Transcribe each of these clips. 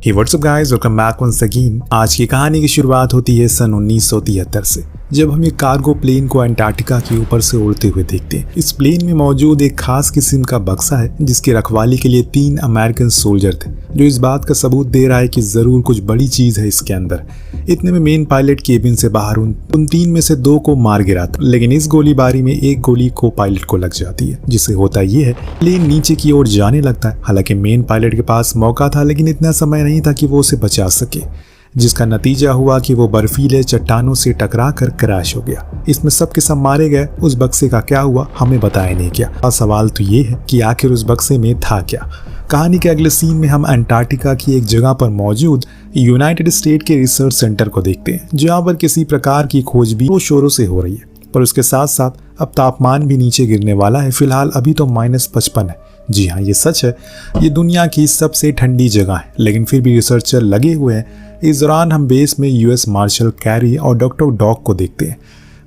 हे what's up guys, welcome back once again. आज की कहानी की शुरुआत होती है सन 1973 से, जब हम एक कार्गो प्लेन को अंटार्कटिका के ऊपर से उड़ते हुए देखते हैं। इस प्लेन में मौजूद एक खास किस्म का बक्सा है जिसकी रखवाली के लिए 3 अमेरिकन सोल्जर थे, जो इस बात का सबूत दे रहा है कि जरूर कुछ बड़ी चीज है इसके अंदर। इतने में मेन पायलट केबिन से बाहर उन 3 में से 2 को मार गिराता, लेकिन इस गोलीबारी में एक गोली को पायलट को लग जाती है, जिससे होता यह है प्लेन नीचे की ओर जाने लगता है। हालांकि मेन पायलट के पास मौका था, लेकिन इतना समय नहीं था कि वो उसे बचा सके, जिसका नतीजा हुआ कि वो बर्फीले चट्टानों से टकरा कर क्रैश हो गया। इसमें सब के सब मारे गए। उस बक्से का क्या हुआ हमें बताया नहीं गया। और सवाल तो ये है कि आखिर उस बक्से में था क्या। कहानी के अगले सीन में हम अंटार्कटिका की एक जगह पर मौजूद यूनाइटेड स्टेट के रिसर्च सेंटर को देखते हैं, जहाँ पर किसी प्रकार की खोजबीन जोरों शोरों से हो रही है। पर उसके साथ साथ अब तापमान भी नीचे गिरने वाला है। फिलहाल अभी तो -55 है। जी हाँ, ये सच है। ये दुनिया की सबसे ठंडी जगह है, लेकिन फिर भी रिसर्चर लगे हुए हैं। इस दौरान हम बेस में यूएस मार्शल कैरी और डॉक्टर डॉग को देखते हैं,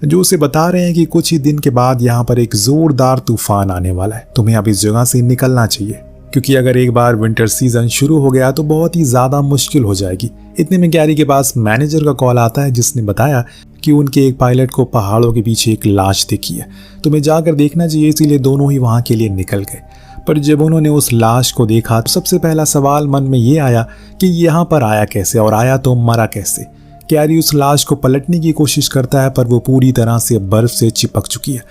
जो उसे बता रहे हैं कि कुछ ही दिन के बाद यहाँ पर एक जोरदार तूफान आने वाला है। तुम्हें अब इस जगह से निकलना चाहिए, क्योंकि अगर एक बार विंटर सीजन शुरू हो गया तो बहुत ही ज्यादा मुश्किल हो जाएगी। इतने में कैरी के पास मैनेजर का कॉल आता है, जिसने बताया कि उनके एक पायलट को पहाड़ों के पीछे एक लाश दिखी है, तुम्हें जाकर देखना चाहिए। इसीलिए दोनों ही वहां के लिए निकल गए। पर जब उन्होंने उस लाश को देखा तो सबसे पहला सवाल मन में ये आया कि यहाँ पर आया कैसे, और आया तो मरा कैसे। कैरी उस लाश को पलटने की कोशिश करता है, पर वो पूरी तरह से बर्फ से चिपक चुकी है।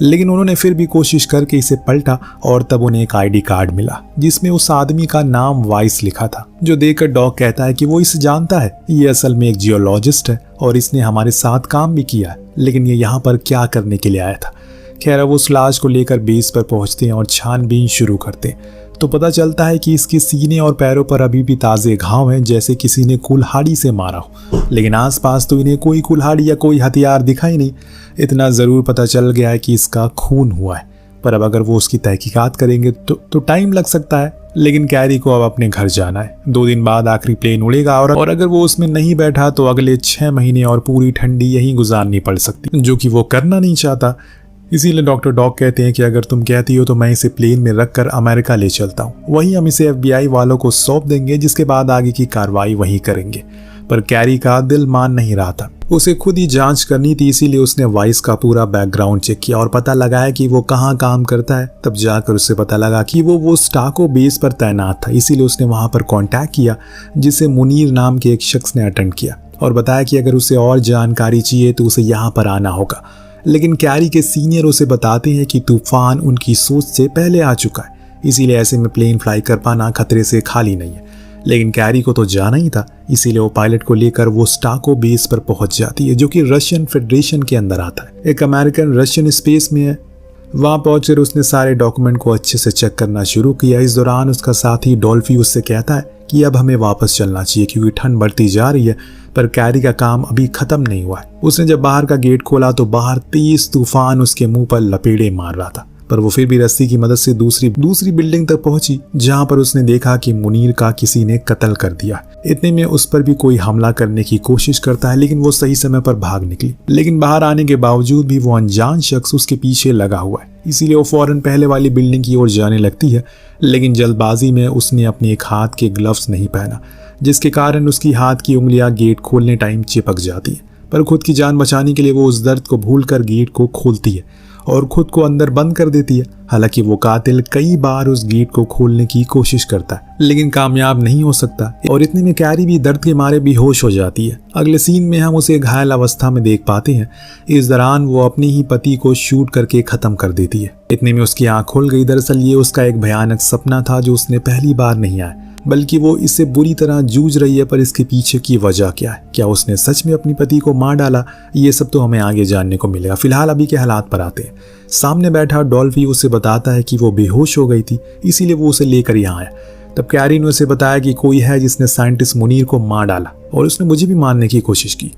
लेकिन उन्होंने फिर भी कोशिश करके इसे पलटा, और तब उन्हें एक आईडी कार्ड मिला जिसमें उस आदमी का नाम वाइस लिखा था, जो देखकर डॉग कहता है कि वो इसे जानता है। ये असल में एक जियोलॉजिस्ट है और इसने हमारे साथ काम भी किया है, लेकिन ये यहाँ पर क्या करने के लिए आया था। खैर, अब उस लाश को लेकर बेस पर पहुंचते हैं और छानबीन शुरू करते हैं, तो पता चलता है कि इसके सीने और पैरों पर अभी भी ताज़े घाव हैं, जैसे किसी ने कुल्हाड़ी से मारा हो। लेकिन आसपास तो इन्हें कोई कुल्हाड़ी या कोई हथियार दिखाई नहीं। इतना ज़रूर पता चल गया है कि इसका खून हुआ है, पर अब अगर वो उसकी तहकीकात करेंगे तो टाइम लग सकता है। लेकिन कैरी को अब अपने घर जाना है। 2 दिन बाद आखिरी प्लेन उड़ेगा, और अगर वो उसमें नहीं बैठा तो अगले 6 महीने और पूरी ठंडी यहीं गुजारनी पड़ सकती, जो कि वो करना नहीं चाहता। इसीलिए डॉक्टर डॉग कहते हैं कि अगर तुम कहती हो तो मैं इसे प्लेन में रखकर अमेरिका ले चलता हूँ। वहीं हम इसे FBI वालों को सौंप देंगे, जिसके बाद आगे की कार्रवाई वहीं करेंगे। पर कैरी का दिल मान नहीं रहा था। उसे खुद ही जांच करनी थी, इसीलिए उसने वाइस का पूरा बैकग्राउंड चेक किया और पता लगाया कि वो कहाँ काम करता है। तब जाकर उसे पता लगा कि वो स्टाको बेस पर तैनात था। इसीलिए उसने वहां पर कांटेक्ट किया, जिसे मुनीर नाम के एक शख्स ने अटेंड किया और बताया कि अगर उसे और जानकारी चाहिए तो उसे यहाँ पर आना होगा। लेकिन कैरी के सीनियर उसे बताते हैं कि तूफान उनकी सोच से पहले आ चुका है, इसीलिए ऐसे में प्लेन फ्लाई कर पाना खतरे से खाली नहीं है। लेकिन कैरी को तो जाना ही था, इसीलिए वो पायलट को लेकर वो स्टाको बेस पर पहुंच जाती है, जो कि रशियन फेडरेशन के अंदर आता है। एक अमेरिकन रशियन स्पेस में है। वहां पहुंचकर उसने सारे डॉक्यूमेंट को अच्छे से चेक करना शुरू किया। इस दौरान उसका साथी डॉल्फी उससे कहता है कि अब हमें वापस चलना चाहिए, क्योंकि ठंड बढ़ती जा रही है। पर कैरी का काम अभी खत्म नहीं हुआ है। उसने जब बाहर का गेट खोला तो बाहर तेज तूफान उसके मुंह पर लपेड़े मार रहा था, पर वो फिर भी रस्सी की मदद से दूसरी बिल्डिंग तक पहुंची, जहां पर उसने देखा कि मुनीर का किसी ने कत्ल कर दिया। इतने में उस पर भी कोई हमला करने की कोशिश करता है, लेकिन वो सही समय पर भाग निकली। लेकिन बाहर आने के बावजूद भी वो अनजान शख्स उसके पीछे लगा हुआ है, इसीलिए वो फौरन पहले वाली बिल्डिंग की ओर जाने लगती है। लेकिन जल्दबाजी में उसने अपने एक हाथ के ग्लव्स नहीं पहना, जिसके कारण उसकी हाथ की उंगलियां गेट खोलने टाइम चिपक जाती है। पर खुद की जान बचाने के लिए वो उस दर्द को भूलकर गेट को खोलती है और खुद को अंदर बंद कर देती है। हालांकि वो कातिल कई बार उस गेट को खोलने की कोशिश करता है, लेकिन कामयाब नहीं हो सकता, और इतने में कैरी भी दर्द के मारे बेहोश हो जाती है। अगले सीन में हम उसे घायल अवस्था में देख पाते हैं। इस दौरान वो अपने ही पति को शूट करके खत्म कर देती है। इतने में उसकी आंख खुल गई। दरअसल ये उसका एक भयानक सपना था, जो उसने पहली बार नहीं आया, बल्कि वो इससे बुरी तरह जूझ रही है। पर इसके पीछे की वजह क्या है? क्या उसने सच में अपने पति को मार डाला? ये सब तो हमें आगे जानने को मिलेगा। फिलहाल अभी के हालात पर आते हैं। सामने बैठा डॉल्फी उसे बताता है कि वो बेहोश हो गई थी, इसीलिए वो उसे लेकर यहाँ आया। तब कैरी ने उसे बताया कि कोई है जिसने साइंटिस्ट मुनीर को मार डाला, और उसने मुझे भी मारने की कोशिश की।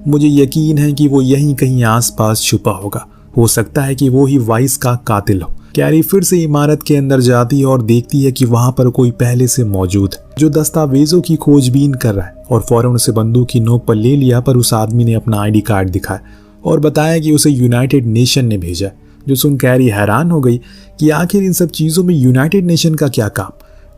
मुझे यकीन है कि वो यहीं कहीं आसपास छुपा होगा। हो सकता है कि वो ही वाइस का कातिल हो। कैरी फिर से इमारत के अंदर जाती है और देखती है कि वहां पर कोई पहले से मौजूद है, जो दस्तावेजों की खोजबीन कर रहा है, और फौरन उसे बंदूक की नोक पर ले लिया। पर उस आदमी ने अपना आईडी कार्ड दिखाया और बताया कि उसे यूनाइटेड नेशन ने भेजा, जो सुन कैरी हैरान हो गई कि आखिर इन सब चीजों में यूनाइटेड नेशन का क्या काम।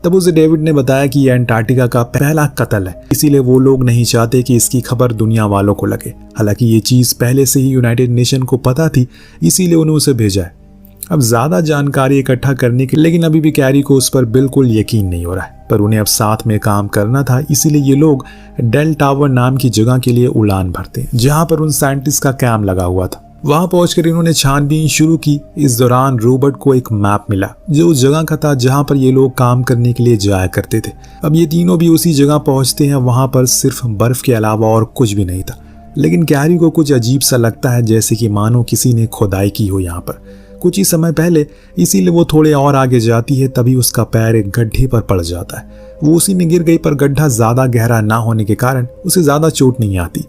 तब उसे डेविड ने बताया कि यह अंटार्कटिका का पहला कत्ल है, इसीलिए वो लोग नहीं चाहते कि इसकी खबर दुनिया वालों को लगे। हालांकि ये चीज़ पहले से ही यूनाइटेड नेशन को पता थी, इसीलिए उन्हें उसे भेजा है अब ज़्यादा जानकारी इकट्ठा करने की। लेकिन अभी भी कैरी को उस पर बिल्कुल यकीन नहीं हो रहा है, पर उन्हें अब साथ में काम करना था, इसीलिए ये लोग डेल टावर नाम की जगह के लिए उड़ान भरते, जहाँ पर उन साइंटिस्ट का कैंप लगा हुआ था। वहां पहुंचकर इन्होंने छानबीन शुरू की। इस दौरान रॉबर्ट को एक मैप मिला जो उस जगह का था जहां पर ये लोग काम करने के लिए जाया करते थे। अब ये तीनों भी उसी जगह पहुंचते हैं। वहां पर सिर्फ बर्फ के अलावा और कुछ भी नहीं था, लेकिन कैरी को कुछ अजीब सा लगता है, जैसे कि मानो किसी ने खुदाई की हो यहाँ पर कुछ ही समय पहले। इसीलिए वो थोड़े और आगे जाती है, तभी उसका पैर एक गड्ढे पर पड़ जाता है। वो उसी में गिर गई, पर गड्ढा ज्यादा गहरा ना होने के कारण उसे ज्यादा चोट नहीं आती।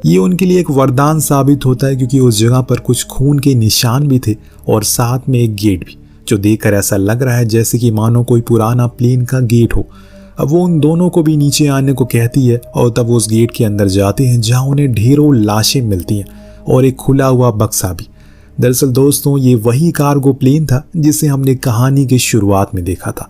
ये उनके लिए एक वरदान साबित होता है, क्योंकि उस जगह पर कुछ खून के निशान भी थे और साथ में एक गेट भी, जो देखकर ऐसा लग रहा है जैसे कि मानो कोई पुराना प्लेन का गेट हो। अब वो उन दोनों को भी नीचे आने को कहती है और तब वो उस गेट के अंदर जाते हैं, जहां उन्हें ढेरों लाशें मिलती हैं और एक खुला हुआ बक्सा भी। दरअसल दोस्तों, ये वही कार्गो प्लेन था जिसे हमने कहानी की शुरुआत में देखा था,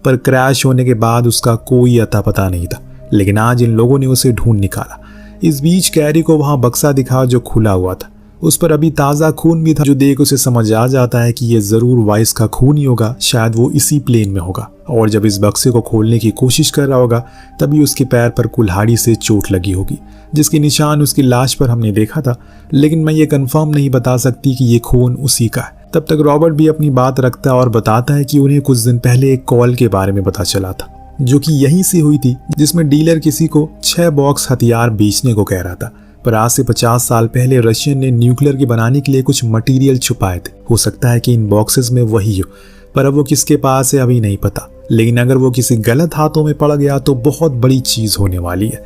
पर क्रैश होने के बाद उसका कोई अता पता नहीं था। लेकिन आज इन लोगों ने उसे ढूंढ निकाला। इस बीच कैरी को वहां बक्सा दिखा जो खुला हुआ था। उस पर अभी ताज़ा खून भी था, जो देख उसे समझ आ जाता है कि ये ज़रूर वाइस का खून ही होगा, शायद वो इसी प्लेन में होगा। और जब इस बक्से को खोलने की कोशिश कर रहा होगा, तभी उसके पैर पर कुल्हाड़ी से चोट लगी होगी, जिसके निशान उसकी लाश पर हमने देखा था। लेकिन मैं ये कंफर्म नहीं बता सकती कि ये खून उसी का है। तब तक रॉबर्ट भी अपनी बात रखता है और बताता है कि उन्हें कुछ दिन पहले एक कॉल के बारे में पता चला था, जो कि यहीं से हुई थी, जिसमें डीलर किसी को 6 बॉक्स हथियार बेचने को कह रहा था। पर आज से 50 साल पहले रशियन ने न्यूक्लियर के बनाने के लिए कुछ मटेरियल छुपाए थे। हो सकता है कि इन बॉक्सेस में वही हो, पर अब वो किसके पास है अभी नहीं पता। लेकिन अगर वो किसी गलत हाथों में पड़ गया तो बहुत बड़ी चीज होने वाली है।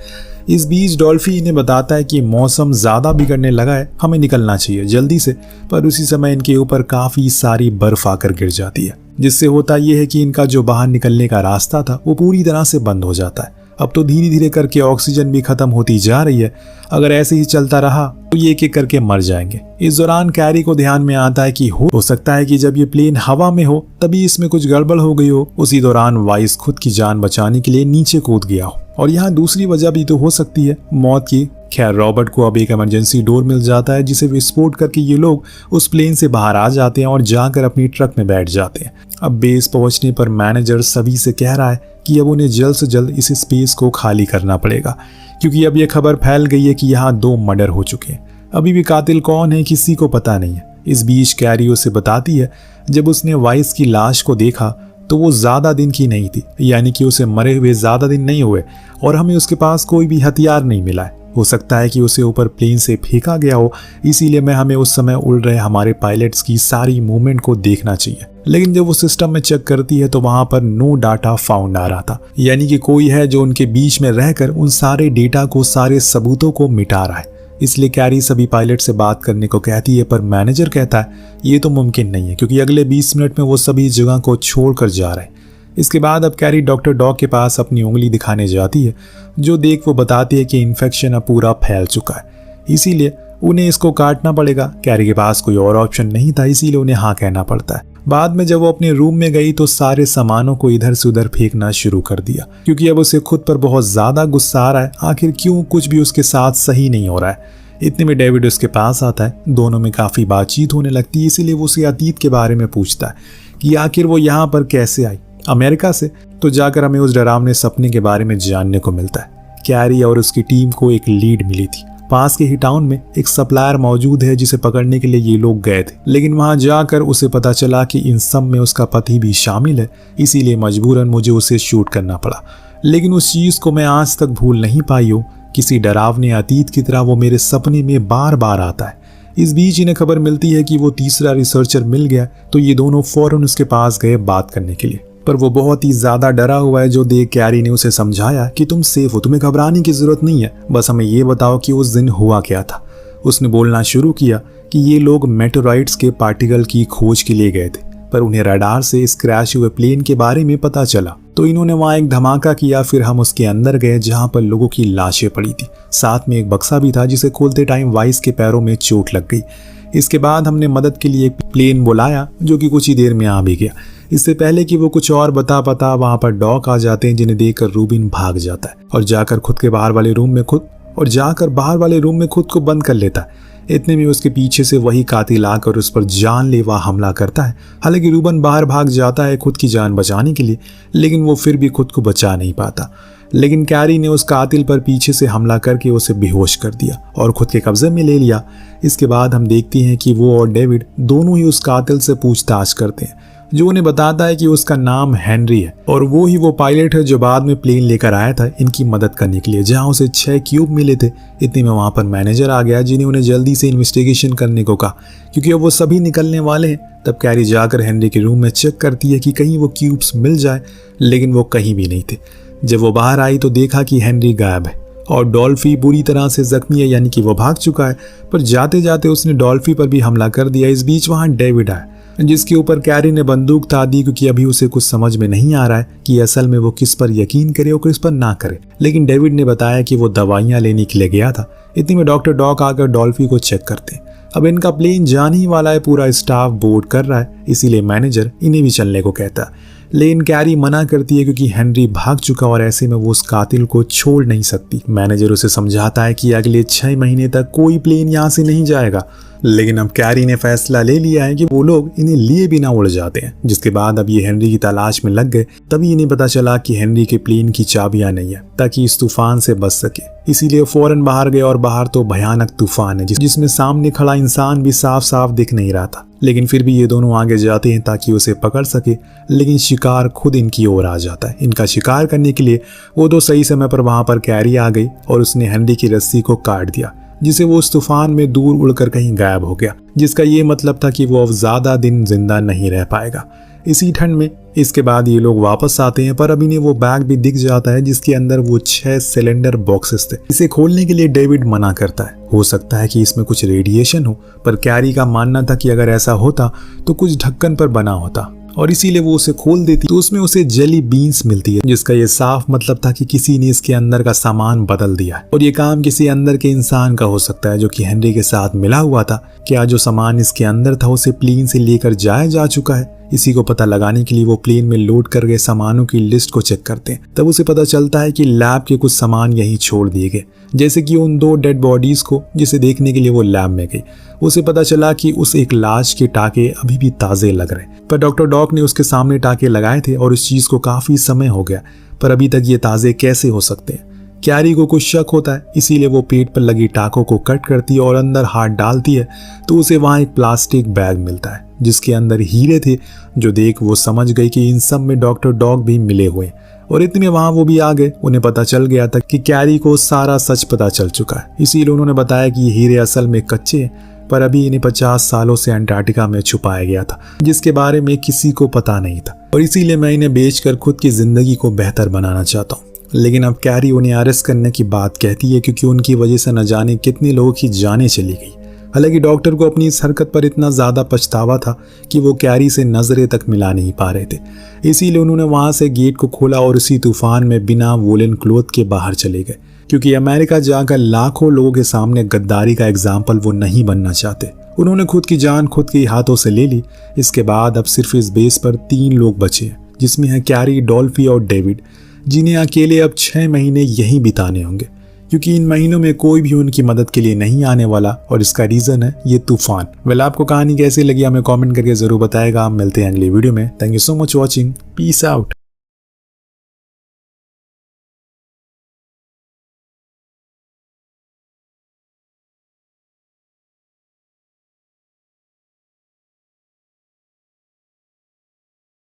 इस बीच डॉल्फी इन्हें बताता है कि मौसम ज्यादा बिगड़ने लगा है, हमें निकलना चाहिए जल्दी से। पर उसी समय इनके ऊपर काफी सारी बर्फ आकर गिर जाती है, जिससे होता यह है कि इनका जो बाहर निकलने का रास्ता था वो पूरी तरह से बंद हो जाता है। अब तो धीरे धीरे करके ऑक्सीजन भी खत्म होती जा रही है। अगर ऐसे ही चलता रहा तो ये एक एक करके मर जाएंगे। इस दौरान कैरी को ध्यान में आता है कि हो सकता है कि जब ये प्लेन हवा में हो तभी इसमें कुछ गड़बड़ हो गई हो। उसी दौरान वाइस खुद की जान बचाने के लिए नीचे कूद गया हो। और यहाँ दूसरी वजह भी तो हो सकती है मौत की। खैर, रॉबर्ट को अब एक इमरजेंसी डोर मिल जाता है, जिसे विस्फोट करके ये लोग उस प्लेन से बाहर आ जाते हैं और जाकर अपनी ट्रक में बैठ जाते हैं। अब बेस पहुंचने पर मैनेजर सभी से कह रहा है कि अब उन्हें जल्द से जल्द इस स्पेस को खाली करना पड़ेगा, क्योंकि अब यह खबर फैल गई है कि यहाँ 2 मर्डर हो चुके हैं। अभी भी कातिल कौन है किसी को पता नहीं है। इस बीच कैरी उसे बताती है जब उसने वाइस की लाश को देखा तो वो ज्यादा दिन की नहीं थी, यानी कि उसे मरे हुए ज्यादा दिन नहीं हुए और हमें उसके पास कोई भी हथियार नहीं मिला है। हो सकता है कि उसे ऊपर प्लेन से फेंका गया हो, इसीलिए मैं हमें उस समय उड़ रहे हमारे पायलट्स की सारी मूवमेंट को देखना चाहिए। लेकिन जब वो सिस्टम में चेक करती है तो वहां पर नो डाटा फाउंड आ रहा था, यानी कि कोई है जो उनके बीच में रहकर उन सारे डेटा को, सारे सबूतों को मिटा रहा है। इसलिए कैरी सभी पायलट से बात करने को कहती है, पर मैनेजर कहता है ये तो मुमकिन नहीं है, क्योंकि अगले 20 मिनट में वो सभी जगह को छोड़कर जा रहे हैं। इसके बाद अब कैरी डॉक्टर डॉग के पास अपनी उंगली दिखाने जाती है, जो देख वो बताती है कि इन्फेक्शन अब पूरा फैल चुका है, इसीलिए उन्हें इसको काटना पड़ेगा। कैरी के पास कोई और ऑप्शन नहीं था, इसीलिए उन्हें हाँ कहना पड़ता है। बाद में जब वो अपने रूम में गई तो सारे सामानों को इधर से उधर फेंकना शुरू कर दिया, क्योंकि अब उसे खुद पर बहुत ज्यादा गुस्सा आ रहा है। आखिर क्यों कुछ भी उसके साथ सही नहीं हो रहा है। इतने में डेविड उसके पास आता है, दोनों में काफी बातचीत होने लगती है। इसीलिए वो उसे अतीत के बारे में पूछता है कि आखिर वो यहाँ पर कैसे आई, अमेरिका से। तो जाकर हमें उस डरावने सपने के बारे में जानने को मिलता है। कैरी और उसकी टीम को एक लीड मिली थी, पास के ही टाउन में एक सप्लायर मौजूद है जिसे पकड़ने के लिए ये लोग गए थे। लेकिन वहां जाकर उसे पता चला कि इन सब में उसका पति भी शामिल है, इसीलिए मजबूरन मुझे उसे शूट करना पड़ा। लेकिन उस चीज को मैं आज तक भूल नहीं पाई हूँ। किसी डरावने अतीत की तरह वो मेरे सपने में बार बार आता है। इस बीच इन्हें खबर मिलती है कि वो तीसरा रिसर्चर मिल गया, तो ये दोनों फौरन उसके पास गए बात करने के लिए। पर वो बहुत ही ज्यादा डरा हुआ है, जो देख कैरी ने उसे समझाया कि तुम सेफ हो, तुम्हें घबराने की जरूरत नहीं है, बस हमें ये बताओ कि उस दिन हुआ क्या था। उसने बोलना शुरू किया कि ये लोग मेटेराइट्स के पार्टिकल की खोज के लिए गए थे, पर उन्हें रडार से इस क्रैश हुए प्लेन के बारे में पता चला, तो इन्होंने वहां एक धमाका किया। फिर हम उसके अंदर गए जहां पर लोगों की लाशें पड़ी थी, साथ में एक बक्सा भी था जिसे खोलते टाइम वाइस के पैरों में चोट लग गई। इसके बाद हमने मदद के लिए एक प्लेन बुलाया, जो कि कुछ ही देर में आ भी गया। इससे पहले कि वो कुछ और बता पाता वहां पर डॉक आ जाते हैं, जिन्हें देखकर रूबिन भाग जाता है और जाकर खुद के बाहर वाले रूम में खुद को बंद कर लेता है। इतने में उसके पीछे से वही कातिल आकर उस पर जानलेवा हमला करता है। हालांकि रूबन बाहर भाग जाता है खुद की जान बचाने के लिए, लेकिन वो फिर भी खुद को बचा नहीं पाता। लेकिन कैरी ने उस कातिल पर पीछे से हमला करके उसे बेहोश कर दिया और खुद के कब्जे में ले लिया। इसके बाद हम देखते हैं कि वो और डेविड दोनों ही उस कातिल से पूछताछ करते हैं, जो उन्हें बताता है कि उसका नाम हेनरी है और वो पायलट है जो बाद में प्लेन लेकर आया था इनकी मदद करने के लिए, जहां उसे 6 क्यूब मिले थे। इतने में वहां पर मैनेजर आ गया, जिन्हें उन्हें जल्दी से इन्वेस्टिगेशन करने को कहा, क्योंकि अब वो सभी निकलने वाले हैं। तब कैरी जाकर हेनरी के रूम में चेक करती है कि कहीं वो क्यूब्स मिल जाए, लेकिन वो कहीं भी नहीं थे। जब वो बाहर आई तो देखा कि हेनरी गायब है और डॉल्फी बुरी तरह से जख्मी है, यानी कि वो भाग चुका है। पर जाते जाते उसने डॉल्फी पर भी हमला कर दिया। इस बीच वहां डेविड आया, जिसके ऊपर कैरी ने बंदूक तान दी, क्योंकि अभी उसे कुछ समझ में नहीं आ रहा है कि असल में वो किस पर यकीन करे और किस पर ना करे। लेकिन डेविड ने बताया कि वो दवाइयां लेने के लिए गया था। इतने में डॉक्टर डॉक आकर डॉल्फी को चेक करते हैं। अब इनका प्लेन जाने ही वाला है, पूरा स्टाफ बोर्ड कर रहा है, इसीलिए मैनेजर इन्हें भी चलने को कहता है। लेकिन कैरी मना करती है, क्योंकि हेनरी भाग चुका और ऐसे में वो उस कातिल को छोड़ नहीं सकती। मैनेजर उसे समझाता है कि अगले 6 महीने तक कोई प्लेन यहाँ से नहीं जाएगा। लेकिन अब कैरी ने फैसला ले लिया है कि वो लोग इन्हें लिए बिना उड़ जाते हैं। जिसके बाद अब ये हेनरी की तलाश में लग गए। तभी इन्हें पता चला कि हेनरी के प्लेन की चाबियां नहीं है, ताकि इस तूफान से बच सके। इसीलिए फौरन बाहर गए और बाहर तो भयानक तूफान है, जिसमें सामने खड़ा इंसान भी साफ साफ दिख नहीं रहा था। लेकिन फिर भी ये दोनों आगे जाते हैं ताकि उसे पकड़ सके, लेकिन शिकार खुद इनकी ओर आ जाता है। इनका शिकार करने के लिए वो तो सही समय पर वहां पर कैरी आ गई और उसने हेनरी की रस्सी को काट दिया, जिसे वो उस तूफान में दूर उड़कर कहीं गायब हो गया, जिसका ये मतलब था कि वो अब ज्यादा दिन जिंदा नहीं रह पाएगा इसी ठंड में। इसके बाद ये लोग वापस आते हैं, पर अब इन्हें वो बैग भी दिख जाता है जिसके अंदर वो 6 सिलेंडर बॉक्सेस थे। इसे खोलने के लिए डेविड मना करता है। हो सकता है कि इसमें कुछ रेडिएशन हो, पर कैरी का मानना था कि अगर ऐसा होता तो कुछ ढक्कन पर बना होता और इसीलिए वो उसे खोल देती तो उसमें उसे जेली बीन्स मिलती है, जिसका ये साफ मतलब था कि किसी ने इसके अंदर का सामान बदल दिया है और ये काम किसी अंदर के इंसान का हो सकता है जो कि हेनरी के साथ मिला हुआ था। क्या जो सामान इसके अंदर था उसे प्लेन से लेकर जाया जा चुका है? इसी को पता लगाने के लिए वो प्लेन में लोड कर गए सामानों की लिस्ट को चेक करते हैं। तब उसे पता चलता है कि लैब के कुछ सामान यहीं छोड़ दिए गए, जैसे कि उन 2 डेड बॉडीज को जिसे देखने के लिए वो लैब में गई। उसे पता चला कि उस एक लाश के टाके अभी भी ताजे लग रहे, पर डॉक्टर डॉक ने उसके सामने टाके लगाए थे और इस चीज को काफी समय हो गया, पर अभी तक ये ताजे कैसे हो सकते हैं? कैरी को कुछ शक होता है, इसीलिए वो पेट पर लगी टाकों को कट करती है और अंदर हाथ डालती है तो उसे वहां एक प्लास्टिक बैग मिलता है जिसके अंदर हीरे थे, जो देख वो समझ गई कि इन सब में डॉक्टर डॉग भी मिले हुए। और इतने में वहां वो भी आ गए। उन्हें पता चल गया था कि कैरी को सारा सच पता चल चुका है, इसीलिए उन्होंने बताया कि ये हीरे असल में कच्चे हैं, पर अभी इन्हें 50 सालों से अंटार्कटिका में छुपाया गया था, जिसके बारे में किसी को पता नहीं था, और इसीलिए मैं इन्हें बेचकर खुद की जिंदगी को बेहतर बनाना चाहता हूँ। लेकिन अब कैरी उन्हें अरेस्ट करने की बात कहती है, क्योंकि उनकी वजह से न जाने कितने लोगों की जानें चली गई। हालांकि डॉक्टर को अपनी इस हरकत पर इतना ज़्यादा पछतावा था कि वो कैरी से नज़रें तक मिला नहीं पा रहे थे, इसीलिए उन्होंने वहाँ से गेट को खोला और उसी तूफान में बिना वोलन क्लोथ के बाहर चले गए, क्योंकि अमेरिका जाकर लाखों लोगों के सामने गद्दारी का एग्जाम्पल वो नहीं बनना चाहते। उन्होंने खुद की जान खुद के हाथों से ले ली। इसके बाद अब सिर्फ इस बेस पर 3 लोग बचे हैं, जिसमें है कैरी, डॉल्फी और डेविड, जिन्हें अकेले अब 6 महीने यहीं बिताने होंगे, क्योंकि इन महीनों में कोई भी उनकी मदद के लिए नहीं आने वाला, और इसका रीजन है ये तूफान। वेल, आपको कहानी कैसी लगी हमें कमेंट करके जरूर बताएगा। हम मिलते हैं अगली वीडियो में। Thank you so much watching. Peace out.